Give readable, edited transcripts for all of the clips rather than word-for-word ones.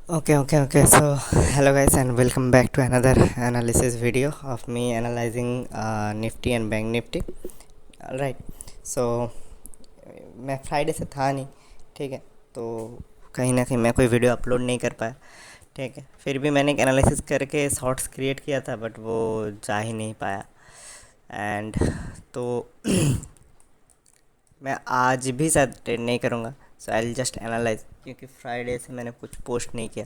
Okay. So, hello guys, and welcome back to another analysis video of me analyzing Nifty and Bank Nifty. All right. So, मैं Friday से था नहीं, ठीक है, तो कहीं ना कहीं मैं कोई वीडियो अपलोड नहीं कर पाया, ठीक है। फिर भी मैंने एक एनालिसिस करके शॉर्ट्स क्रिएट किया था, बट वो जा ही नहीं पाया। एंड तो मैं आज भी शायद ट्रेड नहीं करूँगा। सो आई विल जस्ट एनालाइज, क्योंकि फ्राइडे से मैंने कुछ पोस्ट नहीं किया,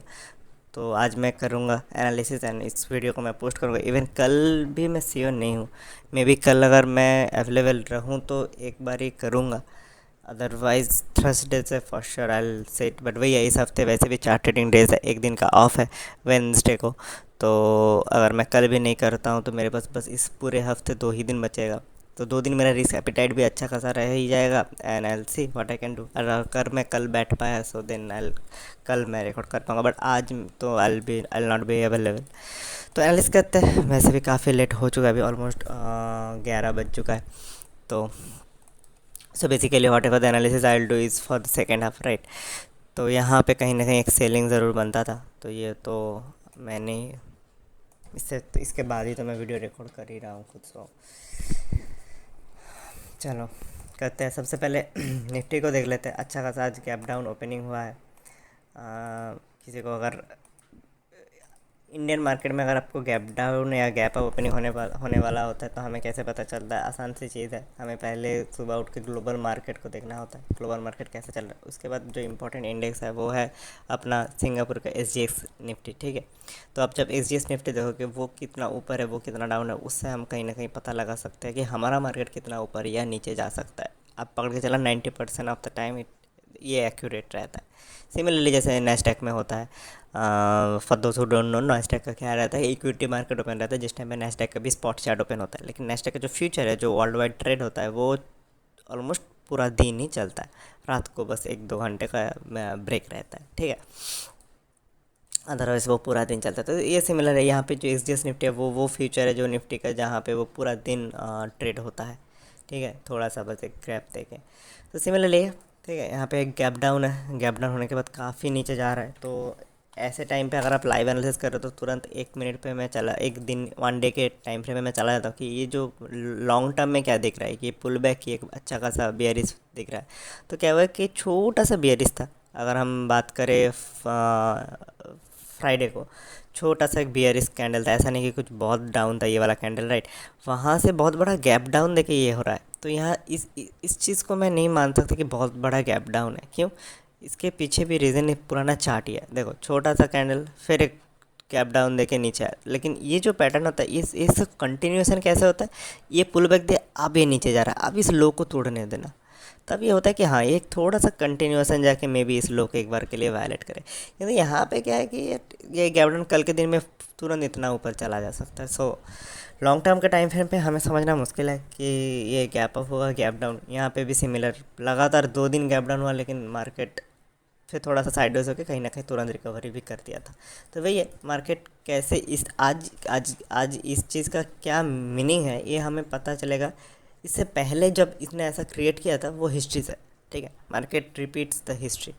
तो आज मैं करूँगा एनालिसिस एंड इस वीडियो को मैं पोस्ट करूँगा। इवन कल भी मैं श्योर नहीं हूँ, मे बी कल अगर मैं अवेलेबल रहूँ तो एक बार ही करूँगा, अदरवाइज़ थर्सडे से for sure I will set. But वही है, इस हफ्ते वैसे भी 4 ट्रेडिंग डेज है, एक दिन का ऑफ है वेडनेसडे को। तो अगर मैं कल भी नहीं करता हूँ तो मेरे पास बस इस पूरे हफ्ते 2 ही दिन बचेगा, तो 2 दिन मेरा रिस्क एपिटाइट भी अच्छा खासा रह ही जाएगा। And I will see what I can do. अगर मैं कल बैठ पाया सो देन आई, कल मैं रिकॉर्ड कर पाऊँगा, बट आज तो आई नॉट बी अवेलेबल। तो एनालिस करते हैं। वैसे भी काफ़ी लेट हो चुका है, अभी ऑलमोस्ट 11 बज चुका है। तो so basically what ever the analysis I will do is for the second half, right. तो यहाँ पे कहीं ना कहीं एक सेलिंग ज़रूर बनता था, तो ये तो मैंने इससे तो इसके बाद ही तो मैं वीडियो रिकॉर्ड कर ही रहा हूँ खुद। सो चलो करते हैं। सबसे पहले निफ्टी को देख लेते हैं। अच्छा खासा आज गैप डाउन ओपनिंग हुआ है। किसी को अगर इंडियन मार्केट में अगर आपको गैप डाउन या गैप अप ओपनिंग होने वाला होता है तो हमें कैसे पता चलता है? आसान सी चीज़ है, हमें पहले सुबह उठ के ग्लोबल मार्केट को देखना होता है, ग्लोबल मार्केट कैसे चल रहा है। उसके बाद जो इंपॉर्टेंट इंडेक्स है वो है अपना सिंगापुर का SGX निफ्टी, ठीक है। तो आप जब SGX निफ्टी देखोगे वो कितना ऊपर है वो कितना डाउन है, उससे हम कहीं ना कहीं पता लगा सकते हैं कि हमारा मार्केट कितना ऊपर या नीचे जा सकता है। आप पकड़ के चला 90% ऑफ द टाइम ये एक्यूरेट रहता है। सिमिलरली जैसे नेस्डैक में होता है, for those who don't know, Nasdaq का क्या रहता है, इक्विटी मार्केट ओपन रहता है जिस टाइम पे नेस्डैक का भी स्पॉट चार्ट ओपन होता है। लेकिन नेस्डैक का जो फ्यूचर है, जो वर्ल्ड वाइड ट्रेड होता है, वो ऑलमोस्ट पूरा दिन ही चलता है, रात को बस 1-2 घंटे का ब्रेक रहता है, ठीक है। अदरवाइज़ वो पूरा दिन चलता है। तो ये सिमिलर है, यहाँ पे जो SGX निफ्टी है वो फ्यूचर है जो निफ्टी का, जहाँ पे वो पूरा दिन ट्रेड होता है, ठीक है। थोड़ा सा बस एक ग्रैप देखें तो सिमिलरली है, ठीक है। यहाँ पे एक गैप डाउन है, गैप डाउन होने के बाद काफ़ी नीचे जा रहा है। तो ऐसे टाइम पे अगर आप लाइव एनालिसिस कर रहे हो तो तुरंत 1 मिनट पे मैं चला, एक दिन 1 डे के टाइम फ्रेम में मैं चला जाता हूँ कि ये जो लॉन्ग टर्म में क्या दिख रहा है, कि पुल बैक की एक अच्छा खासा बियरिश दिख रहा है। तो क्या हुआ कि छोटा सा बियरिश था, अगर हम बात करें फ्राइडे को, छोटा सा एक बियरिश कैंडल था, ऐसा नहीं कि कुछ बहुत डाउन था ये वाला कैंडल, राइट। वहाँ से बहुत बड़ा गैप डाउन देखिए ये हो रहा है। तो यहाँ इस चीज़ को मैं नहीं मान सकता कि बहुत बड़ा गैप डाउन है। क्यों? इसके पीछे भी रीज़न एक पुराना चार्ट ही है। देखो, छोटा सा कैंडल, फिर एक गैप डाउन देके नीचे आया, लेकिन ये जो पैटर्न होता है इस कंटिन्यूएशन कैसे होता है? ये पुल बैक दे, अब ये नीचे जा रहा है, अब इस लो को तोड़ने देना, तब ये होता है कि हाँ एक थोड़ा सा कंटिन्यूएशन जाके मे बी इस लो को एक बार के लिए वायलेट करे। क्योंकि यहाँ पे क्या है कि ये गैप डाउन कल के दिन में तुरंत इतना ऊपर चला जा सकता है। सो लॉन्ग टर्म के टाइम फ्रेम पे हमें समझना मुश्किल है कि ये गैप अप होगा, गैप डाउन। यहाँ पे भी सिमिलर लगातार 2 दिन गैप डाउन हुआ, लेकिन मार्केट फिर थोड़ा सा साइडवेज होकर कहीं ना कहीं तुरंत रिकवरी भी कर दिया था। तो वही है, मार्केट कैसे इस आज आज आज इस चीज़ का क्या मीनिंग है ये हमें पता चलेगा। इससे पहले जब इसने ऐसा क्रिएट किया था वो हिस्ट्री से, ठीक है, मार्केट रिपीट्स द हिस्ट्री,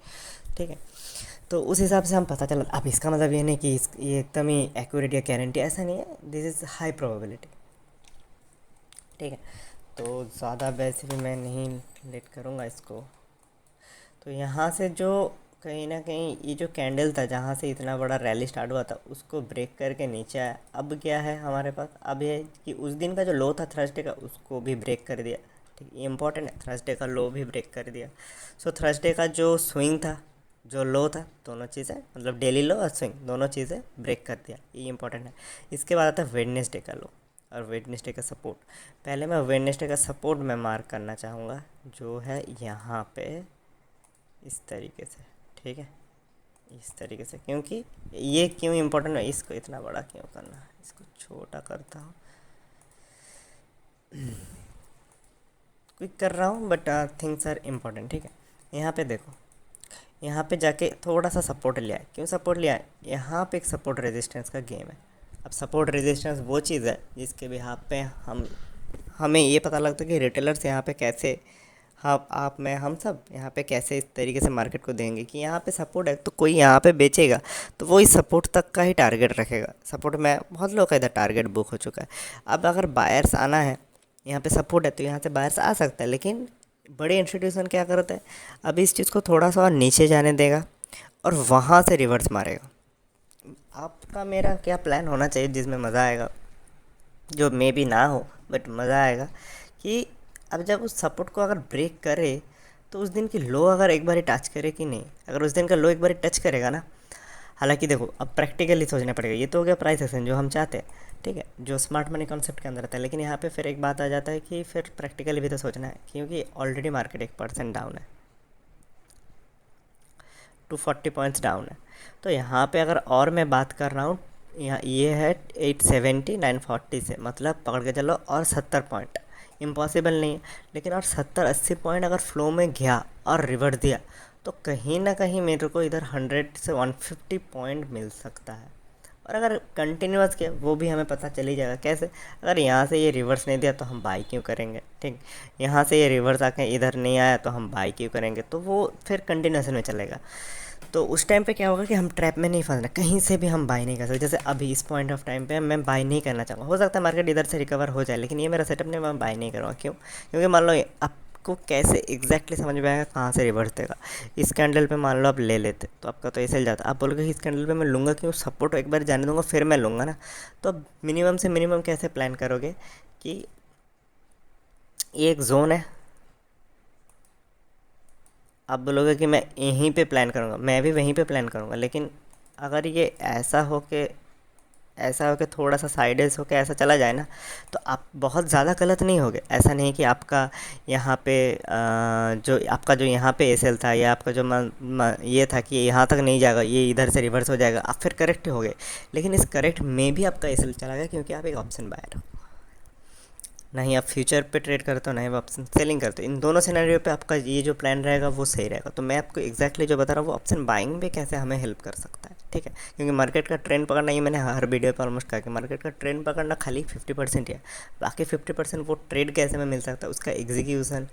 ठीक है। तो उस हिसाब से हम पता चला। अब इसका मतलब ये नहीं कि ये एकदम ही एक्यूरेट या गारंटी, ऐसा नहीं है, दिस इज़ हाई प्रोबेबिलिटी, ठीक है। तो ज़्यादा वैसे भी मैं नहीं लेट करूँगा इसको। तो यहाँ से जो कहीं ना कहीं ये जो कैंडल था जहाँ से इतना बड़ा रैली स्टार्ट हुआ था उसको ब्रेक करके नीचे आया। अब क्या है हमारे पास? अब ये है कि उस दिन का जो लो था थर्सडे का, उसको भी ब्रेक कर दिया, ठीक, ये इंपॉर्टेंट है। थर्सडे का लो भी ब्रेक कर दिया। सो थर्सडे का जो स्विंग था, जो लो था, दोनों चीज़ें, मतलब डेली लो और स्विंग दोनों चीज़ें ब्रेक कर दिया, ये इंपॉर्टेंट है। इसके बाद आता है वेडनेसडे का लो और वेडनेसडे का सपोर्ट। पहले मैं वेडनेसडे का सपोर्ट में मार्क करना चाहूँगा, जो है यहाँ पे इस तरीके से, ठीक है, इस तरीके से। क्योंकि ये क्यों इम्पोर्टेंट है, इसको इतना बड़ा क्यों करना है, इसको छोटा करता हूँ, क्विक कर रहा हूँ, बट थिंग्स आर इम्पोर्टेंट, ठीक है। यहाँ पे देखो, यहाँ पे जाके थोड़ा सा सपोर्ट लिया है। क्यों सपोर्ट लिया है? यहाँ पे एक सपोर्ट रेजिस्टेंस का गेम है। अब सपोर्ट रेजिस्टेंस वो चीज़ है जिसके बिहाफ पे हमें ये पता लगता है कि रिटेलर्स यहाँ पे कैसे हाँ, आप मैं हम सब यहाँ पे कैसे इस तरीके से मार्केट को देंगे कि यहाँ पे सपोर्ट है तो कोई यहाँ पे बेचेगा, तो वो इस सपोर्ट तक का ही टारगेट रखेगा। सपोर्ट में बहुत लोगों का इधर टारगेट बुक हो चुका है। अब अगर बायर्स आना है, यहाँ पे सपोर्ट है तो यहाँ से बायर्स आ सकता है, लेकिन बड़े इंस्टीट्यूशन क्या करते हैं, अब इस चीज़ को थोड़ा सा और नीचे जाने देगा और वहाँ से रिवर्स मारेगा। आपका मेरा क्या प्लान होना चाहिए जिसमें मज़ा आएगा, जो मे बी ना हो बट मज़ा आएगा, कि अब जब उस सपोर्ट को अगर ब्रेक करे तो उस दिन की लो अगर एक बार टच करे कि नहीं, अगर उस दिन का लो एक बार टच करेगा ना। हालांकि देखो, अब प्रैक्टिकली सोचना पड़ेगा। ये तो हो गया प्राइस एक्शन जो हम चाहते हैं, ठीक है, जो स्मार्ट मनी कॉन्सेप्ट के अंदर आता है। लेकिन यहाँ पे फिर एक बात आ जाता है कि फिर प्रैक्टिकली भी तो सोचना है, क्योंकि ऑलरेडी मार्केट 1% डाउन है, 240 पॉइंट्स डाउन है। तो यहाँ पे अगर और मैं बात कर रहा हूँ, यहाँ ये है 870 940 से, मतलब पकड़ के चलो और 70 पॉइंट, इम्पॉसिबल नहीं है। लेकिन और 70-80 पॉइंट अगर फ्लो में गया और रिवर्स दिया तो कहीं ना कहीं मेरे को इधर 100 से 150 पॉइंट मिल सकता है। और अगर कंटिन्यूस किया वो भी हमें पता चल ही जाएगा कैसे। अगर यहाँ से ये रिवर्स नहीं दिया तो हम बाई क्यों करेंगे, ठीक। यहाँ से ये रिवर्स आके इधर नहीं आया तो हम बाई क्यों करेंगे, तो वो फिर कंटिन्यूसन में चलेगा। तो उस टाइम पे क्या होगा कि हम ट्रैप में नहीं फंसना, कहीं से भी हम बाई नहीं कर सकते। जैसे अभी इस पॉइंट ऑफ टाइम पे मैं बाई नहीं करना चाहूँगा, हो सकता है मार्केट इधर से रिकवर हो जाए, लेकिन ये मेरा सेटअप नहीं, मैं बाई नहीं करूँगा। क्यों? क्योंकि मान लो आपको कैसे एग्जैक्टली समझ में आएगा कहाँ से रिवर्स देगा। इस कैंडल पे मान लो आप ले लेते तो आपका तो ऐसे ही जाता, आप बोलोगे इस कैंडल पे मैं लूँगा क्यों, सपोर्ट एक बार जाने दूंगा फिर मैं लूँगा ना। तो अब मिनिमम से मिनिमम कैसे प्लान करोगे कि ये एक जोन है, आप बोलोगे कि मैं यहीं पे प्लान करूँगा, मैं भी वहीं पे प्लान करूँगा। लेकिन अगर ये ऐसा हो के थोड़ा सा साइडेस हो के ऐसा चला जाए ना, तो आप बहुत ज़्यादा गलत नहीं होगे। ऐसा नहीं कि आपका यहाँ पे जो यहाँ पे एसएल था, या आपका जो ये था कि यहाँ तक नहीं जाएगा, ये इधर से रिवर्स हो जाएगा, आप फिर करेक्ट हो गए। लेकिन इस करेक्ट में भी आपका एसएल चला गया, क्योंकि आप एक ऑप्शन बायर हो। ना ही आप फ्यूचर पे ट्रेड करते हो, ना ही आप ऑप्शन सेलिंग करते हो। इन दोनों सिनेरियो पे आपका ये जो प्लान रहेगा वो सही रहेगा। तो मैं आपको एग्जैक्टली जो बता रहा हूँ वो ऑप्शन बाइंग पे कैसे हमें हेल्प कर सकता है, ठीक है। क्योंकि मार्केट का ट्रेंड पकड़ना, ये मैंने हर वीडियो पर ऑलमोस्ट कहा कि मार्केट का ट्रेंड पकड़ना खाली 50% ही है। बाकी 50% वो ट्रेड कैसे में मिल सकता है, उसका एग्जीक्यूशन,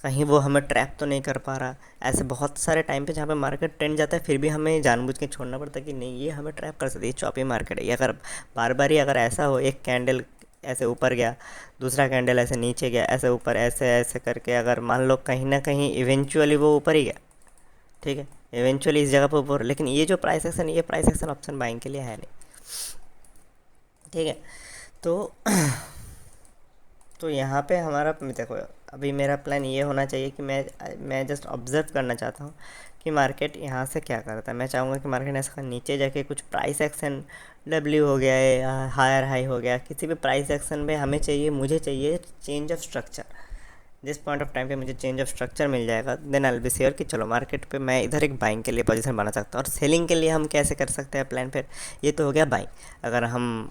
कहीं वो हमें ट्रैप तो नहीं कर पा रहा। ऐसे बहुत सारे टाइम पे जहाँ पे मार्केट ट्रेंड जाता है फिर भी हमें जानबूझ के छोड़ना पड़ता है कि नहीं ये हमें ट्रैप कर सकती है, ये चॉपी मार्केट है। ये अगर बार बार ही अगर ऐसा हो, एक कैंडल ऐसे ऊपर गया, दूसरा कैंडल ऐसे नीचे गया, ऐसे ऊपर, ऐसे ऐसे करके अगर मान लो कहीं ना कहीं इवेंचुअली वो ऊपर ही गया, ठीक है, इवेंचुअली इस जगह पर ऊपर। लेकिन ये जो प्राइस एक्शन, ये प्राइस एक्शन ऑप्शन बाइंग के लिए है नहीं, ठीक है। तो तो यहाँ पे हमारा देखो, अभी मेरा प्लान ये होना चाहिए कि मैं जस्ट ऑब्ज़र्व करना चाहता हूँ कि मार्केट यहाँ से क्या करता है। मैं चाहूँगा कि मार्केट ऐसा नीचे जाके कुछ प्राइस एक्शन, डब्ल्यू हो गया या हायर हाई हो गया, किसी भी प्राइस एक्शन में मुझे चाहिए चेंज ऑफ स्ट्रक्चर। जिस पॉइंट ऑफ टाइम पे मुझे चेंज ऑफ स्ट्रक्चर मिल जाएगा, देन आई बी श्योर कि चलो मार्केट पे मैं इधर एक बाइंग के लिए पोजीशन बना सकता हूँ। और सेलिंग के लिए हम कैसे कर सकते हैं प्लान फिर, ये तो हो गया बाइंग। अगर हम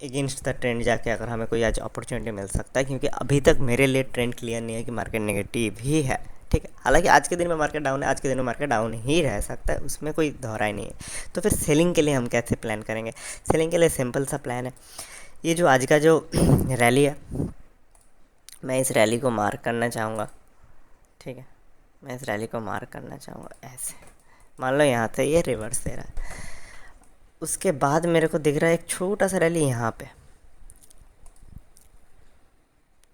अगेंस्ट द ट्रेंड जाके अगर हमें कोई आज अपॉर्चुनिटी मिल सकता है, क्योंकि अभी तक मेरे लिए ट्रेंड क्लियर नहीं है कि मार्केट नेगेटिव ही है, ठीक है। हालांकि आज के दिन में मार्केट डाउन है, आज के दिन में मार्केट डाउन ही रह सकता है, उसमें कोई दोहराई नहीं है। तो फिर सेलिंग के लिए हम कैसे प्लान करेंगे? सेलिंग के लिए सिंपल सा प्लान है। ये जो आज का जो रैली है, मैं इस रैली को मार्क करना चाहूँगा, ठीक है। मैं इस रैली को मार्क करना चाहूँगा ऐसे, मान लो यहाँ से ये रिवर्स दे रहा है, उसके बाद मेरे को दिख रहा है एक छोटा सा रैली यहाँ पे,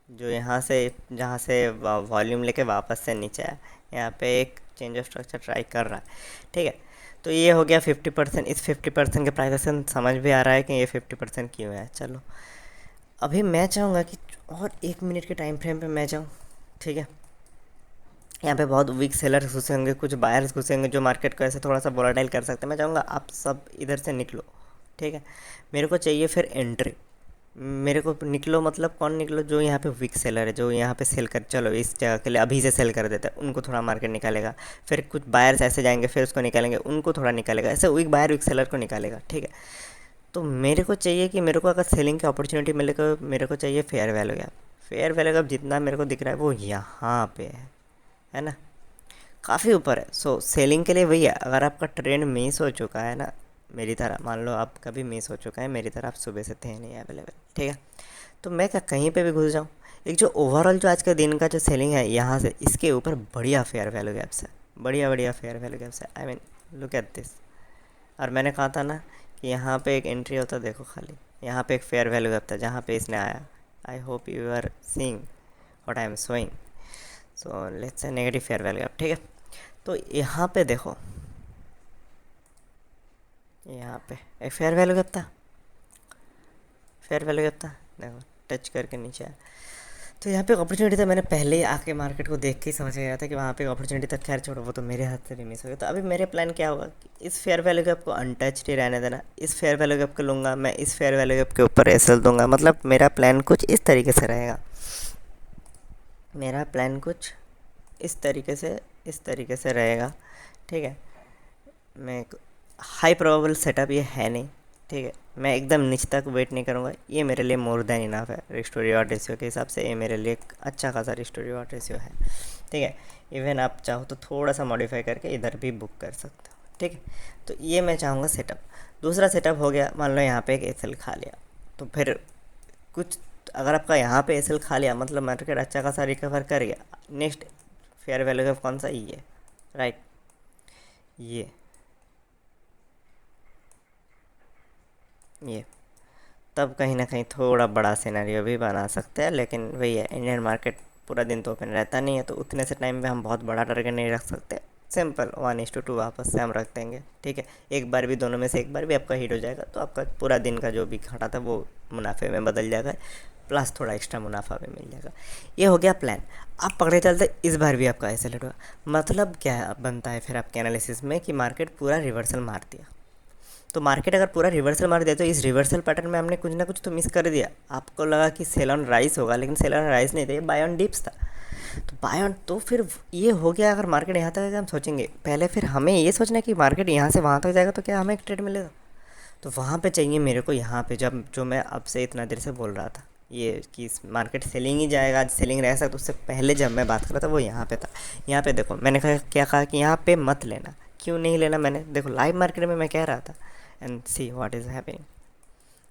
जो यहाँ से जहाँ से वॉल्यूम लेके वापस से नीचे आया, यहाँ पे एक चेंज ऑफ स्ट्रक्चर ट्राई कर रहा है, ठीक है। तो ये हो गया 50%। इस 50% के प्राइस समझ भी आ रहा है कि ये 50% क्यों है। चलो अभी मैं चाहूँगा कि और 1 मिनट के टाइम फ्रेम पे मैं जाऊँ, ठीक है। यहाँ पे बहुत वीक सेलर्स घुसे होंगे, कुछ बायर्स घुसे होंगे जो मार्केट को ऐसे थोड़ा सा वोलाटाइल कर सकते हैं। मैं चाहूँगा आप सब इधर से निकलो, ठीक है। मेरे को चाहिए फिर एंट्री, मेरे को निकलो, मतलब कौन निकलो? जो यहाँ पे वीक सेलर है, जो यहाँ पे सेल कर, चलो इस जगह के लिए अभी से सेल कर देते हैं, उनको थोड़ा मार्केट निकालेगा। फिर कुछ बायर्स ऐसे जाएंगे, फिर उसको निकालेंगे, उनको थोड़ा निकालेगा, ऐसे वीक बायर वीक सेलर को निकालेगा, ठीक है। तो मेरे को चाहिए कि मेरे को अगर सेलिंग की अपॉर्चुनिटी मिले तो मेरे को चाहिए fair value gap. Fair value gap जितना मेरे को दिख रहा है वो यहाँ पे है ना, काफ़ी ऊपर है। सो सेलिंग के लिए वही है, अगर आपका ट्रेंड मिस हो चुका है ना, मेरी तरह मान लो आप कभी मिस हो चुका है मेरी तरह, आप सुबह से थे नहीं अवेलेबल, ठीक है। तो मैं क्या कहीं पे भी घुस जाऊँ, एक जो ओवरऑल जो आज के दिन का जो सेलिंग है यहाँ से इसके ऊपर बढ़िया फेयर वैल्यू गैप्स है, बढ़िया बढ़िया फेयर वैल्यू गैप्स है। I mean look at this. और मैंने कहा था ना कि यहाँ पे एक एंट्री होता, देखो खाली यहाँ पे एक फेयर वैल्यू गैप था जहाँ पे इसने आया। I hope you are seeing what I am showing. So let's say negative fair value gap, ठीक है। तो यहाँ पे देखो, यहाँ पे एक फेयर वैल्यू गैप था, फेयर वैल्यू गैप था, देखो टच करके नीचे आया। तो यहाँ पे एक अपॉर्चुनिटी था, मैंने पहले ही आके मार्केट को देख के ही समझ गया था कि वहाँ पे एक अपॉर्चुनिटी था। खैर छोड़ो, वो तो मेरे हाथ से भी मिस हो गया। तो अभी मेरे प्लान क्या होगा कि इस फेयर वैल्यू गैप को अनटच्ड ही रहने देना। इस फेयर वैल्यू गैप को लूँगा मैं, इस फेयर वैल्यू गैप के ऊपर एसएल दूंगा। मतलब मेरा प्लान कुछ इस तरीके से रहेगा, मेरा प्लान कुछ इस तरीके से रहेगा, ठीक है। मैं हाई प्रोबेबल सेटअप ये है नहीं, ठीक है। मैं एकदम नीचे तक वेट नहीं करूँगा, ये मेरे लिए मोर देन इनफ है। रिस्क टू रिवॉर्ड रेशियो के हिसाब से ये मेरे लिए एक अच्छा खासा रिस्क टू रिवॉर्ड रेशियो है, ठीक है। इवन आप चाहो तो थोड़ा सा मॉडिफाई करके इधर भी बुक कर सकते हो, ठीक है। तो ये मैं चाहूँगा सेटअप। दूसरा सेटअप हो गया, मान लो यहाँ पे एक एसएल खा लिया, तो फिर कुछ अगर आपका यहाँ पे एसएल खा लिया मतलब मार्केट अच्छा खासा रिकवर कर गया, नेक्स्ट फेयर वैल्यू का कौन सा, ये राइट, ये तब कहीं ना कहीं थोड़ा बड़ा सिनेरियो भी बना सकते हैं। लेकिन वही है, इंडियन मार्केट पूरा दिन तो ओपन रहता नहीं है, तो उतने से टाइम में हम बहुत बड़ा टारगेट नहीं रख सकते। सिंपल 1:2 वापस से हम रख देंगे, ठीक है। एक बार भी, दोनों में से एक बार भी आपका हिट हो जाएगा तो आपका पूरा दिन का जो भी घाटा था वो मुनाफे में बदल जाएगा, प्लस थोड़ा एक्स्ट्रा मुनाफा भी मिल जाएगा। ये हो गया प्लान। आप पकड़े चलते इस बार भी आपका ऐसे लेट हुआ, मतलब क्या बनता है फिर आपके एनालिसिस में कि मार्केट पूरा रिवर्सल मार दिया। तो मार्केट अगर पूरा रिवर्सल मार दिया तो इस रिवर्सल पैटर्न में हमने कुछ ना कुछ तो मिस कर दिया। आपको लगा कि सेल ऑन राइस होगा, लेकिन सेल ऑन राइस नहीं था, ये बाय ऑन डिप्स था। तो बाय ऑन, तो फिर ये हो गया। अगर मार्केट यहाँ तक अगर हम सोचेंगे पहले, फिर हमें ये सोचना है कि मार्केट यहाँ से वहाँ तक जाएगा तो क्या हमें एक ट्रेड मिलेगा। तो वहाँ पे चाहिए मेरे को, यहाँ पे जब जो मैं अब से इतना देर से बोल रहा था ये कि मार्केट सेलिंग ही जाएगा, आज सेलिंग रह सकता, उससे पहले जब मैं बात कर रहा था वो यहाँ पे था। यहाँ पे देखो मैंने कहा, क्या कहा कि यहाँ पे मत लेना। क्यों नहीं लेना मैंने, देखो लाइव मार्केट में मैं कह रहा था, and see what is happening.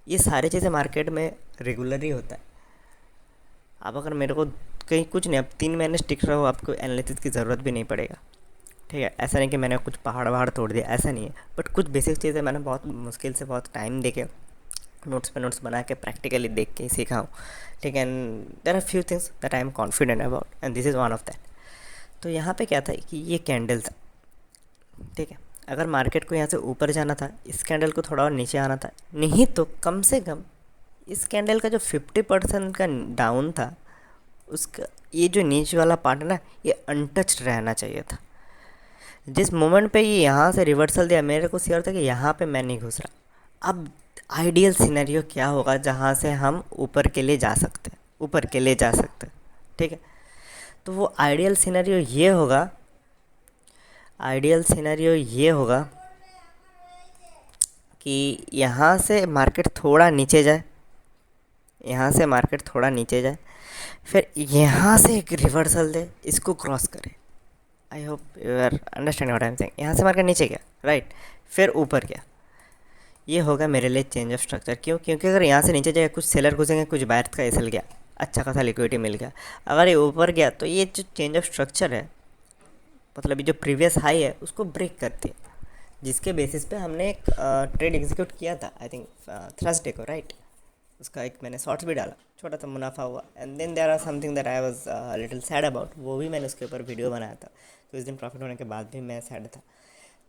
ये सारी चीज़ें मार्केट में रेगुलर ही होता है। आप अगर मेरे को कहीं कुछ नहीं, आप 3 महीने स्टिक रहो, आपको एनालिसिस की ज़रूरत भी नहीं पड़ेगा, ठीक है। ऐसा नहीं कि मैंने कुछ पहाड़ वहाड़ तोड़ दिया, ऐसा नहीं है। बट कुछ बेसिक चीज़ें मैंने बहुत मुश्किल से बहुत टाइम दे के नोट्स पे नोट्स बना के प्रैक्टिकली देख के ही सीखा हूँ, ठीक है। And there are few things that I am confident about, and this is one of that. तो यहाँ पे क्या था कि ये कैंडल था, ठीक है। अगर मार्केट को यहाँ से ऊपर जाना था, इस कैंडल को थोड़ा और नीचे आना था, नहीं तो कम से कम इस कैंडल का जो 50% का डाउन था, उसका ये जो नीचे वाला पार्ट है ना, ये अनटच्ड रहना चाहिए था। जिस मोमेंट पे ये यहाँ से रिवर्सल दिया, मेरे को श्योर था कि यहाँ पे मैं नहीं घुस रहा। अब आइडियल सिनेरियो क्या होगा जहाँ से हम ऊपर के लिए जा सकते हैं, ऊपर के लिए जा सकते हैं, ठीक है। तो वो आइडियल सिनेरियो ये होगा, आइडियल सिनेरियो ये होगा कि यहाँ से मार्केट थोड़ा नीचे जाए, यहाँ से मार्केट थोड़ा नीचे जाए, फिर यहाँ से एक रिवर्सल दे, इसको क्रॉस करे। I hope you are understanding what I am saying. यहाँ से मार्केट नीचे गया, राइट, फिर ऊपर गया, ये होगा मेरे लिए चेंज ऑफ स्ट्रक्चर। क्यों? क्योंकि अगर यहाँ से नीचे जाए, कुछ सेलर घुसेंगे, कुछ बायर का एसल गया, अच्छा खासा लिक्विडिटी मिल गया। अगर ये ऊपर गया तो ये जो चेंज ऑफ स्ट्रक्चर है, मतलब ये जो प्रीवियस हाई है उसको ब्रेक करती है, जिसके बेसिस पे हमने एक ट्रेड एग्जीक्यूट किया था, आई थिंक थर्सडे को, राइट। उसका एक मैंने शॉर्ट्स भी डाला, छोटा सा मुनाफा हुआ। And then there are something that I was little sad about, वो भी मैंने उसके ऊपर वीडियो बनाया था। तो इस दिन प्रॉफिट होने के बाद भी मैं सैड था।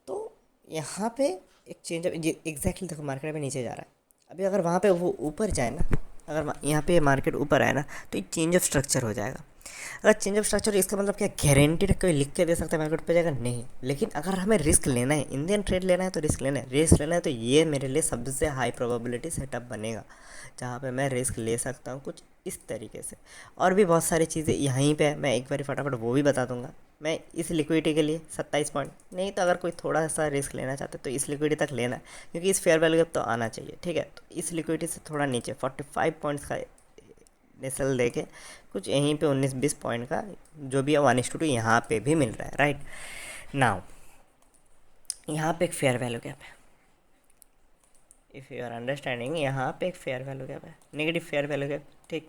तो यहाँ पे एक चेंज ऑफ, एग्जैक्टली देखो मार्केट में नीचे जा रहा है, अभी अगर वहाँ पे वो ऊपर जाए ना, अगर यहाँ पे मार्केट ऊपर आए ना, तो एक चेंज ऑफ स्ट्रक्चर हो जाएगा। अगर चेंज ऑफ स्ट्रक्चर, इसका मतलब क्या गारंटीड कोई लिख के दे सकता है मार्केट पे जाएगा? नहीं। लेकिन अगर हमें रिस्क लेना है, इंडियन ट्रेड लेना है तो रिस्क लेना है, रिस्क लेना है तो ये मेरे लिए सबसे हाई प्रोबेबिलिटी सेटअप बनेगा, जहाँ पे मैं रिस्क ले सकता हूँ कुछ इस तरीके से। और भी बहुत सारी चीज़ें यहीं पे है, मैं एक बार फटाफट वो भी बता दूंगा। मैं इस लिक्विडिटी के लिए 27 पॉइंट, नहीं तो अगर कोई थोड़ा सा रिस्क लेना चाहते तो इस लिक्विडिटी तक लेना है, क्योंकि इस फेयर वैल्यू गैप तो आना चाहिए, ठीक है। तो इस लिक्विडिटी से थोड़ा नीचे 45 पॉइंट्स का नेसल दे के कुछ यहीं पे 19-20 पॉइंट का जो भी है 1:2 यहाँ पे भी मिल रहा है, राइट। नाउ यहाँ पे एक फेयर वैल्यू गैप है, इफ़ यू आर अंडरस्टैंडिंग, यहाँ पे एक फेयर वैल्यू गैप है, नेगेटिव फेयर वैल्यू गैप, ठीक।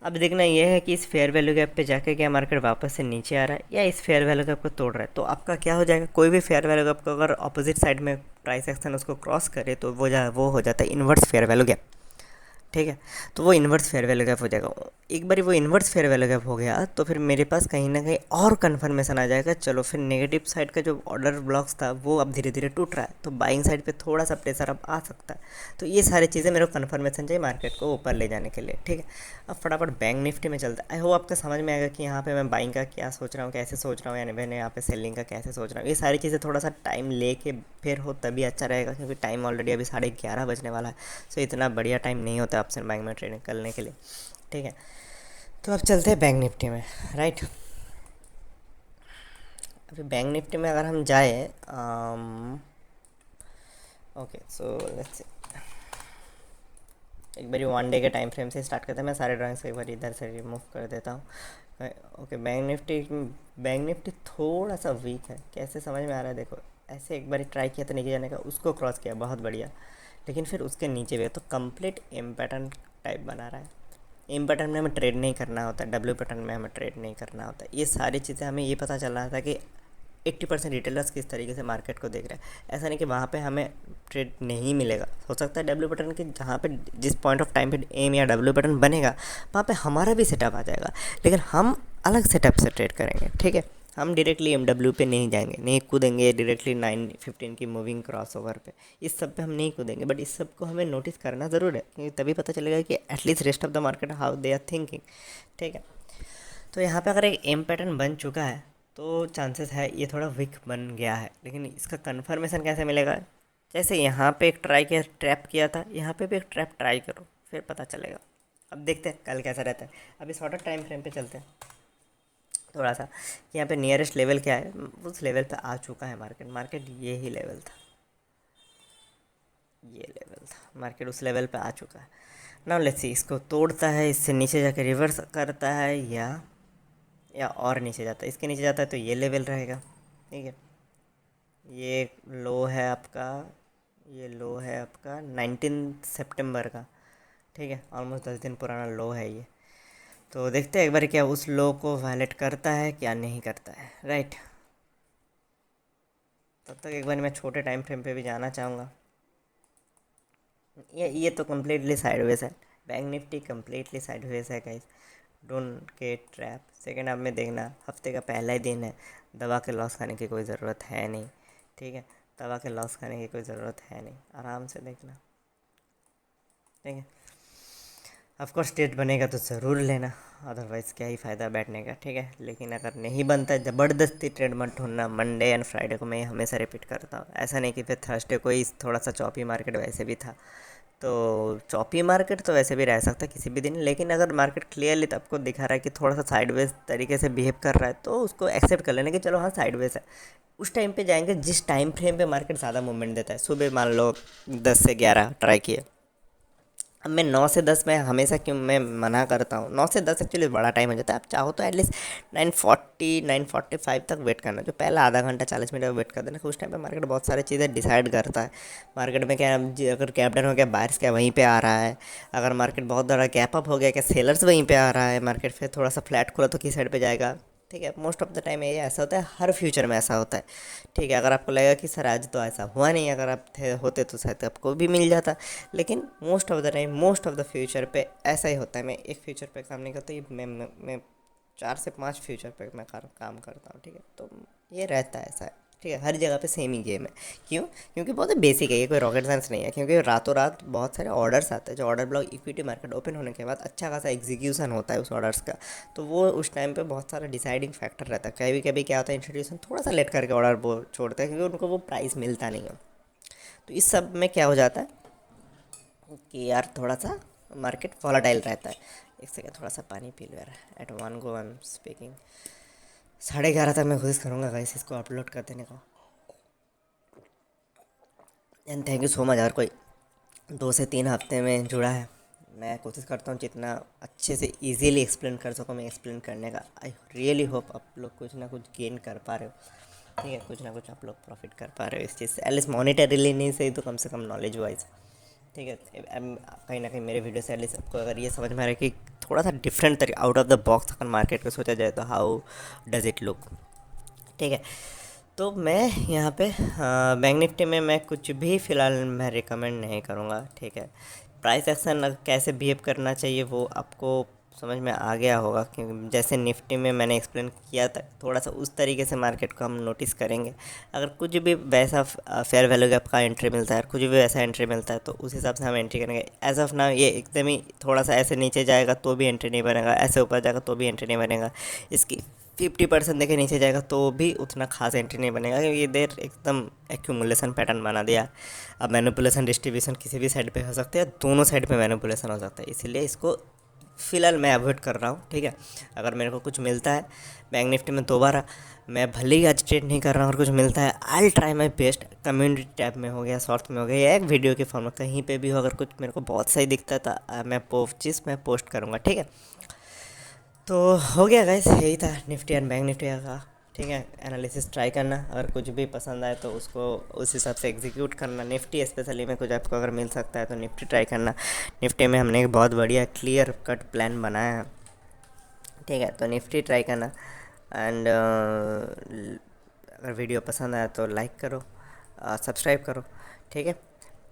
अब देखना ये है कि इस फेयर वैल्यू गैप पे जाके क्या मार्केट वापस से नीचे आ रहा है या इस फेयर वैल्यू गैप को तोड़ रहा है। तो आपका क्या हो जाएगा, कोई भी फेयर वैल्यू गैप को अगर अपोजिट साइड में प्राइस एक्शन उसको क्रॉस करे तो वो हो जाता है इन्वर्स फेयर वैल्यू गैप। ठीक है, तो वो इन्वर्स फेयर वैल्यू गैप हो जाएगा। एक बारी वो इन्वर्स फेयर वैल्यू गैप हो गया तो फिर मेरे पास कहीं ना कहीं और कन्फर्मेशन आ जाएगा, चलो फिर नेगेटिव साइड का जो ऑर्डर ब्लॉक्स था वो अब धीरे धीरे टूट रहा है, तो बाइंग साइड पे थोड़ा सा प्रेशर अब आ सकता है। तो ये सारी चीज़ें मेरे को कन्फर्मेशन चाहिए मार्केट को ऊपर ले जाने के लिए। ठीक है, अब फटाफट बैंक निफ्टी में चलता है। आई होप आपको समझ में आएगा कि यहाँ पे मैं बाइंग का क्या सोच रहा हूँ, कैसे सोच रहा हूँ, यानी मैंने यहाँ पे सेलिंग का कैसे सोच रहा हूँ। ये सारी चीज़ें थोड़ा सा टाइम लेके फिर हो तभी अच्छा रहेगा, क्योंकि टाइम ऑलरेडी अभी 11:30 बजने वाला है। सो इतना बढ़िया टाइम नहीं होता ऑप्शन बाइंग में ट्रेडिंग करने के लिए। ठीक है, तो अब चलते हैं बैंक निफ्टी में। राइट, अभी बैंक निफ्टी में अगर हम जाए, ओके सो लेट्स एक बार 1 डे के टाइम फ्रेम से स्टार्ट करते हैं। मैं सारे ड्राइंग्स एक बार इधर से रिमूव कर देता हूँ। ओके, बैंक निफ्टी थोड़ा सा वीक है, कैसे समझ में आ रहा है, देखो ऐसे एक बार ट्राई किया था नीचे जाने का, उसको क्रॉस किया बहुत बढ़िया, लेकिन फिर उसके नीचे भी है, तो कंप्लीट एम पैटर्न टाइप बना रहा है। एम पैटर्न में हमें ट्रेड नहीं करना होता, डब्ल्यू पैटर्न में हमें ट्रेड नहीं करना होता। ये सारी चीज़ें हमें ये पता चल रहा था कि 80% रिटेलर्स किस तरीके से मार्केट को देख रहे हैं। ऐसा नहीं कि वहाँ पे हमें ट्रेड नहीं मिलेगा, हो सकता है डब्ल्यू पैटर्न के जहाँ पे जिस पॉइंट ऑफ टाइम पे एम या डब्ल्यू पैटर्न बनेगा वहाँ पे हमारा भी सेटअप आ जाएगा, लेकिन हम अलग सेटअप से ट्रेड करेंगे। ठीक है, हम डायरेक्टली एम डब्ल्यू पे नहीं जाएंगे, नहीं कूदेंगे डायरेक्टली 9:15 की मूविंग क्रॉस ओवर पे, इस सब पे हम नहीं कूदेंगे। बट इस सब को हमें नोटिस करना ज़रूर है, क्योंकि तभी पता चलेगा कि at least rest of the market how they are thinking. ठीक है, तो यहाँ पे अगर एक एम पैटर्न बन चुका है तो चांसेस है ये थोड़ा वीक बन गया है, लेकिन इसका कन्फर्मेशन कैसे मिलेगा, जैसे यहाँ पे एक ट्रैप किया था, यहाँ पे भी एक ट्रैप ट्राई करो, फिर पता चलेगा। अब देखते हैं कल कैसा रहता है। अभी शॉर्टर टाइम फ्रेम पे चलते हैं थोड़ा सा, कि यहाँ पे नियरेस्ट लेवल क्या है, उस लेवल पे आ चुका है मार्केट। मार्केट ये ही लेवल था, ये लेवल था, मार्केट उस लेवल पे आ चुका है। नाउ लेट्स सी, इसको तोड़ता है, इससे नीचे जाके रिवर्स करता है, या और नीचे जाता है। इसके नीचे जाता है तो ये लेवल रहेगा। ठीक है, ये लो है आपका, ये लो है आपका 19 सितंबर का। ठीक है, ऑलमोस्ट 10 दिन पुराना लो है ये। तो देखते हैं एक बार क्या उस लो को वायलेट करता है क्या नहीं करता है। राइट, तब तक एक बार मैं छोटे टाइम फ्रेम पे भी जाना चाहूँगा। ये तो कम्प्लीटली साइडवेज है, बैंक निफ्टी कम्प्लीटली साइडवेज है guys, don't get trap. Second half में देखना, हफ्ते का पहला ही दिन है, दबा के लॉस खाने की कोई ज़रूरत है नहीं। ठीक है, दबा के लॉस खाने की कोई ज़रूरत है नहीं, आराम से देखना। ठीक है, ऑफकोर्स ट्रेड बनेगा तो ज़रूर लेना, अदरवाइज़ क्या ही फ़ायदा बैठने का। ठीक है, लेकिन अगर नहीं बनता है ज़बरदस्ती ट्रेड मत ढूंढना। मंडे एंड फ्राइडे को मैं हमेशा रिपीट करता हूँ, ऐसा नहीं कि फिर थर्सडे को ही थोड़ा सा चॉपी मार्केट वैसे भी था, तो चॉपी मार्केट तो वैसे भी रह सकता है किसी भी दिन, लेकिन अगर मार्केट क्लियरली तो आपको दिखा रहा है कि थोड़ा सा साइडवेज तरीके से बिहेव कर रहा है, तो उसको एक्सेप्ट कर लेना कि चलो हाँ साइडवेज है। उस टाइम पे जाएंगे जिस टाइम फ्रेम पे मार्केट ज़्यादा मूवमेंट देता है। सुबह मान लो 10 से 11 ट्राई किए। अब मैं 9 से 10 में हमेशा क्यों मैं मना करता हूँ, 9 से 10 एक्चुअली बड़ा टाइम हो जाता है। आप चाहो तो एटलीस्ट 9:40 9:45 तक वेट करना, जो पहला आधा घंटा 40 मिनट का वेट कर देना। उस टाइम पे मार्केट बहुत सारी चीज़ें डिसाइड करता है। मार्केट में क्या अगर गैप डाउन हो गया, बायर्स क्या वहीं पे आ रहा है, अगर मार्केट बहुत ज़्यादा गैप अप हो गया, क्या सेलर्स वहीं पे आ रहा है, मार्केट फिर थोड़ा सा फ्लैट खुला तो किस साइड पे जाएगा। ठीक है, मोस्ट ऑफ द टाइम ये ऐसा होता है, हर फ्यूचर में ऐसा होता है। ठीक है, अगर आपको लगेगा कि सर आज तो ऐसा हुआ नहीं, अगर आप थे होते तो शायद आपको भी मिल जाता, लेकिन most of the time most of the future पे ऐसा ही होता है। मैं एक फ्यूचर पे काम नहीं करता, ये मैं 4 से 5 फ्यूचर पे मैं काम करता हूँ। ठीक है, तो ये रहता है ऐसा है। ठीक है, हर जगह पे सेम ही गेम है। क्यों, क्योंकि बहुत बेसिक है, ये कोई रॉकेट साइंस नहीं है। क्योंकि रातों रात बहुत सारे ऑर्डर्स आते हैं, जो order block equity market open होने के बाद अच्छा खासा एग्जीक्यूशन होता है उस ऑर्डर्स का, तो वो उस टाइम पे बहुत सारा डिसाइडिंग फैक्टर रहता है। कभी कभी क्या होता है, इंस्टीट्यूशन थोड़ा सा लेट करके ऑर्डर वो छोड़ते हैं, क्योंकि उनको वो प्राइस मिलता नहीं है। तो इस सब में क्या हो जाता है कि यार थोड़ा सा मार्केट वॉलेटाइल रहता है। एक सेकंड, थोड़ा सा पानी पी लो यार, at one go I am speaking. 11:30 तक मैं कोशिश करूँगा गाइस इसको अपलोड कर देने का। And thank you so much, अगर कोई 2 से 3 हफ्ते में जुड़ा है, मैं कोशिश करता हूँ जितना अच्छे से इजीली एक्सप्लेन कर सकूँ मैं एक्सप्लेन करने का। आई रियली होप आप लोग कुछ ना कुछ गेन कर पा रहे हो। ठीक है, कुछ ना कुछ आप लोग प्रॉफिट कर पा रहे हो इस चीज़ से, एटलीस्ट मॉनिटरीली नहीं सही तो कम से कम नॉलेज वाइज। ठीक है। कहीं ना कहीं मेरे वीडियो से एटलीस्ट आपको अगर ये समझ में आ रहा है कि थोड़ा सा डिफरेंट तरीके आउट ऑफ द बॉक्स अगर मार्केट को सोचा जाए तो हाउ डज इट लुक। ठीक है। तो मैं यहाँ पे बैंक निफ्टी में मैं कुछ भी फ़िलहाल मैं रिकमेंड नहीं करूँगा। ठीक है। प्राइस एक्शन कैसे बिहेव करना चाहिए वो आपको समझ में आ गया होगा, क्योंकि जैसे निफ्टी में मैंने एक्सप्लेन किया था थोड़ा सा उस तरीके से मार्केट को हम नोटिस करेंगे। अगर कुछ भी वैसा फेयर वैल्यू गैप का एंट्री मिलता है, कुछ भी वैसा एंट्री मिलता है तो उस हिसाब से हम एंट्री करेंगे। एज ऑफ नाउ ये एकदम ही थोड़ा सा ऐसे नीचे जाएगा तो भी एंट्री नहीं बनेगा, ऐसे ऊपर जाएगा तो भी एंट्री नहीं बनेगा, इसकी 50% देखे नीचे जाएगा तो भी उतना खास एंट्री नहीं बनेगा, क्योंकि ये देर एकदम एक्यूमुलेशन पैटर्न बना दिया। अब मैनिपुलेशन डिस्ट्रीब्यूशन किसी भी साइड पे हो सकता है, दोनों साइड पे मैनिपुलेशन हो सकता है, इसीलिए इसको फ़िलहाल मैं अवॉइड कर रहा हूँ। ठीक है। अगर मेरे को कुछ मिलता है बैंक निफ्टी में दोबारा, मैं भले ही आज ट्रेड नहीं कर रहा हूँ और कुछ मिलता है, I try my best. Community tab में हो गया, शॉर्ट्स में हो गया, या एक वीडियो के फॉर्म में कहीं पे भी हो, अगर कुछ मेरे को बहुत सही दिखता है तो मैं पोस्ट करूँगा। ठीक है। तो हो गया गाइस, यही था निफ्टी एंड बैंक निफ्टी का। ठीक है। एनालिसिस ट्राई करना, अगर कुछ भी पसंद आए तो उसको उस हिसाब से एग्जीक्यूट करना। निफ्टी स्पेशली में कुछ आपको अगर मिल सकता है तो निफ्टी ट्राई करना। निफ्टी में हमने एक बहुत बढ़िया क्लियर कट प्लान बनाया है। ठीक है। तो निफ्टी ट्राई करना। एंड अगर वीडियो पसंद आया तो लाइक करो, सब्सक्राइब करो। ठीक है।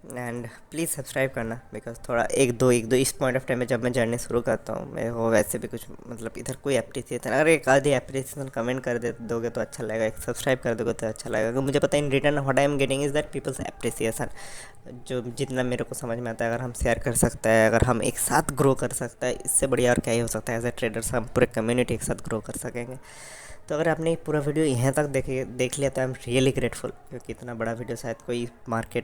एंड प्लीज़ सब्सक्राइब करना, बिकॉज थोड़ा एक दो इस पॉइंट ऑफ टाइम में जब मैं जर्नी शुरू करता हूँ मेरे को वैसे भी कुछ मतलब इधर कोई अप्रिसिएशन, अगर एक आधी अप्रिसिएशन कमेंट कर दे दोगे तो अच्छा लगेगा, एक सब्सक्राइब कर दोगे तो अच्छा लगेगा, क्योंकि मुझे पता है in return what I am getting is that people's appreciation. जो जितना मेरे को समझ में आता है, अगर हम शेयर कर सकते हैं, अगर हम एक साथ ग्रो कर सकते हैं, इससे बढ़िया और क्या ही हो सकता है। एज ए ट्रेडर्स हम पूरे कम्युनिटी एक साथ ग्रो कर सकेंगे। तो अगर आपने पूरा वीडियो यहाँ तक देख लिया तो आई एम रियली ग्रेटफुल, क्योंकि इतना बड़ा वीडियो शायद कोई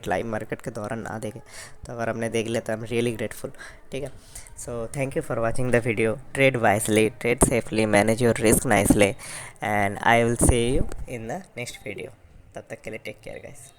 लाइव मार्केट के दौरान ना देखे। तो अगर आपने देख लिया तो आई एम रियली ग्रेटफुल। ठीक है। So thank you for watching the video. Trade wisely, trade safely, manage your risk nicely, and I will see you in the next video. तब तक के लिए टेक केयर गाइस।